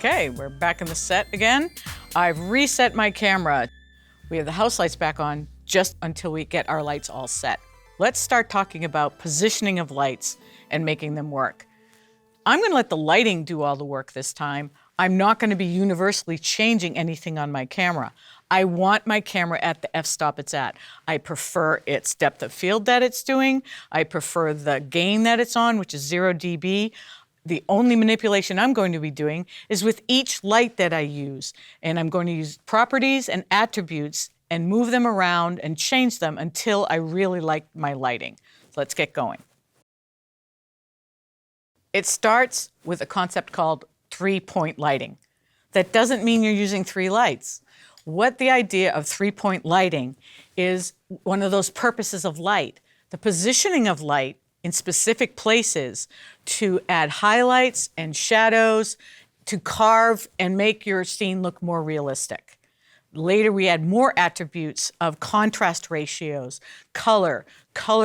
Okay, we're back in the set again. I've reset my camera. We have the house lights back on just until we get our lights all set. Let's start talking about positioning of lights and making them work. I'm going to let the lighting do all the work this time. I'm not going to be universally changing anything on my camera. I want my camera at the f-stop it's at. I prefer its depth of field that it's doing. I prefer the gain that it's on, which is 0 dB. The only manipulation I'm going to be doing is with each light that I use. And I'm going to use properties and attributes and move them around and change them until I really like my lighting. So let's get going. It starts with a concept called three-point lighting. That doesn't mean you're using 3 lights. What the idea of three-point lighting is one of those purposes of light. The positioning of light in specific places to add highlights and shadows, to carve and make your scene look more realistic. Later, we add more attributes of contrast ratios, color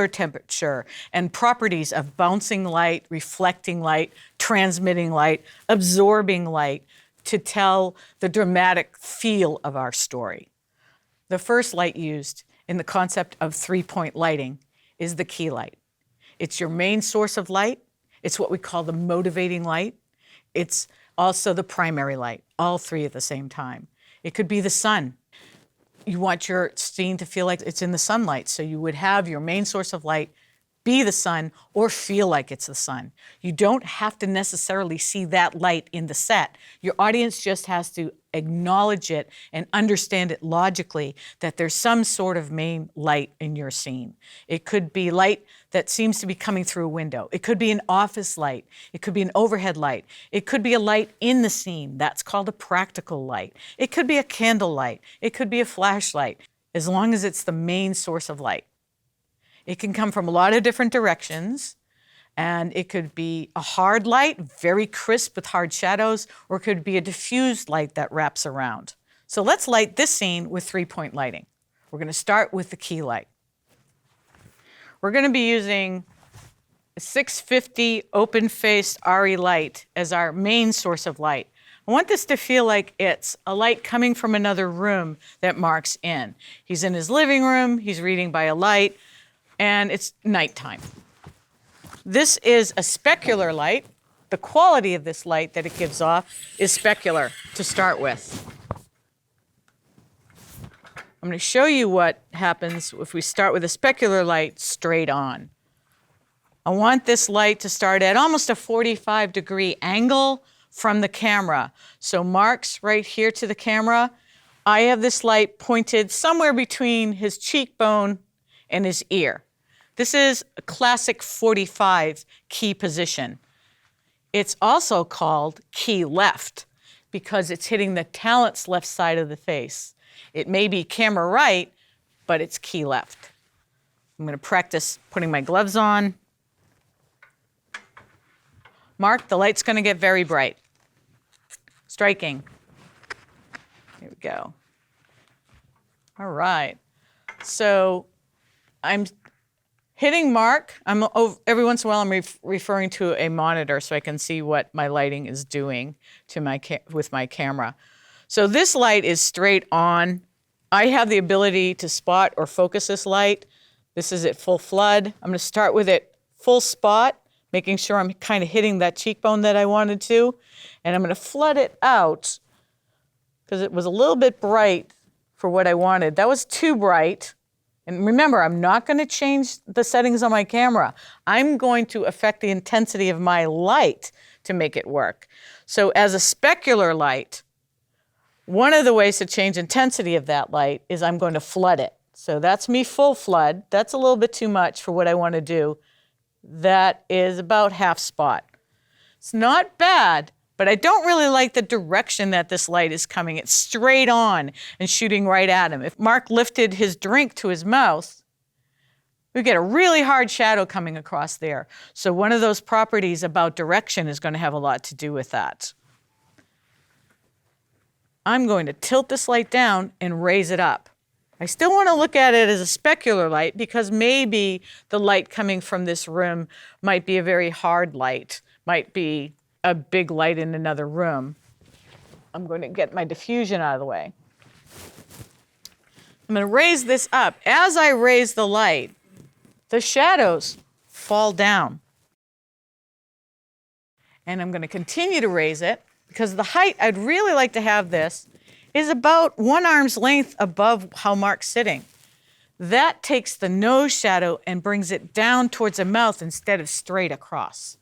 temperature, and properties of bouncing light, reflecting light, transmitting light, absorbing light to tell the dramatic feel of our story. The first light used in the concept of three-point lighting is the key light. It's your main source of light. It's what we call the motivating light. It's also the primary light, all 3 at the same time. It could be the sun. You want your scene to feel like it's in the sunlight, so you would have your main source of light be the sun or feel like it's the sun. You don't have to necessarily see that light in the set. Your audience just has to acknowledge it and understand it logically that there's some sort of main light in your scene. It could be light that seems to be coming through a window. It could be an office light. It could be an overhead light. It could be a light in the scene. That's called a practical light. It could be a candle light. It could be a flashlight, as long as it's the main source of light. It can come from a lot of different directions, and it could be a hard light, very crisp with hard shadows, or it could be a diffused light that wraps around. So let's light this scene with three-point lighting. We're going to start with the key light. We're going to be using a 650 open-faced RE light as our main source of light. I want this to feel like it's a light coming from another room that Mark's in. He's in his living room, he's reading by a light, and it's nighttime. This is a specular light. The quality of this light that it gives off is specular to start with. I'm going to show you what happens if we start with a specular light straight on. I want this light to start at almost a 45-degree angle from the camera. So Mark's right here to the camera. I have this light pointed somewhere between his cheekbone and his ear. This is a classic 45 key position. It's also called key left because it's hitting the talent's left side of the face. It may be camera right, but it's key left. I'm going to practice putting my gloves on. Mark, the light's going to get very bright. Striking. Here we go. All right. So I'm hitting Mark. Every once in a while I'm referring to a monitor so I can see what my lighting is doing to with my camera. So this light is straight on. I have the ability to spot or focus this light. This is at full flood. I'm going to start with it full spot, making sure I'm kind of hitting that cheekbone that I wanted to. And I'm going to flood it out because it was a little bit bright for what I wanted. That was too bright. And remember, I'm not going to change the settings on my camera. I'm going to affect the intensity of my light to make it work. So as a specular light, one of the ways to change intensity of that light is I'm going to flood it. So that's me full flood. That's a little bit too much for what I want to do. That is about half spot. It's not bad, but I don't really like the direction that this light is coming. It's straight on and shooting right at him. If Mark lifted his drink to his mouth, we get a really hard shadow coming across there. So one of those properties about direction is going to have a lot to do with that. I'm going to tilt this light down and raise it up. I still want to look at it as a specular light because maybe the light coming from this room might be a very hard light, might be a big light in another room. I'm going to get my diffusion out of the way. I'm going to raise this up. As I raise the light, the shadows fall down. And I'm going to continue to raise it because the height I'd really like to have this is about 1 arm's length above how Mark's sitting. That takes the nose shadow and brings it down towards the mouth instead of straight across.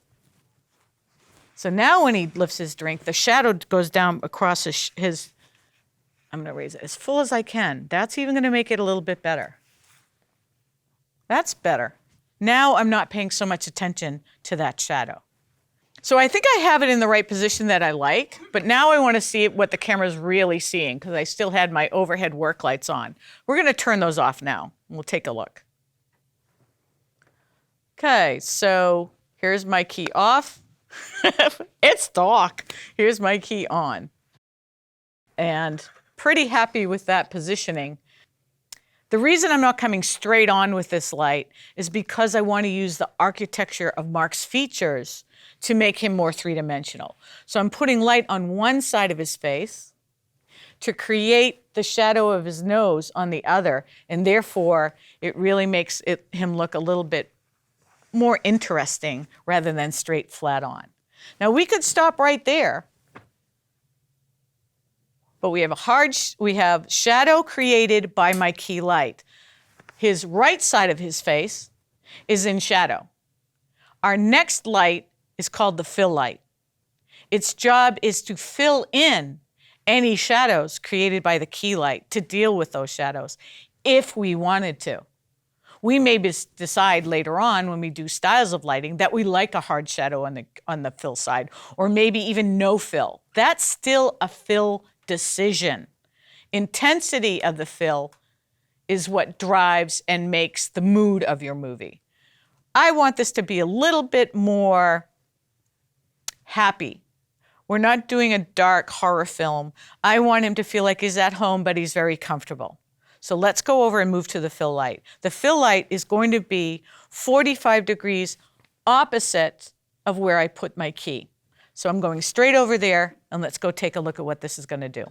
So now when he lifts his drink, the shadow goes down across his I'm going to raise it as full as I can. That's even going to make it a little bit better. That's better. Now I'm not paying so much attention to that shadow. So I think I have it in the right position that I like, but now I want to see what the camera's really seeing because I still had my overhead work lights on. We're going to turn those off now. We'll take a look. Okay, so here's my key off. It's dark. Here's my key on. And pretty happy with that positioning. The reason I'm not coming straight on with this light is because I want to use the architecture of Mark's features to make him more three-dimensional. So I'm putting light on one side of his face to create the shadow of his nose on the other, and therefore it really makes him look a little bit more interesting rather than straight flat on. Now we could stop right there, but we have shadow created by my key light. His right side of his face is in shadow. Our next light is called the fill light. Its job is to fill in any shadows created by the key light, to deal with those shadows if we wanted to. We may decide later on when we do styles of lighting that we like a hard shadow on the fill side, or maybe even no fill. That's still a fill decision. Intensity of the fill is what drives and makes the mood of your movie. I want this to be a little bit more happy. We're not doing a dark horror film. I want him to feel like he's at home, but he's very comfortable. So let's go over and move to the fill light. The fill light is going to be 45 degrees opposite of where I put my key. So I'm going straight over there, and let's go take a look at what this is going to do.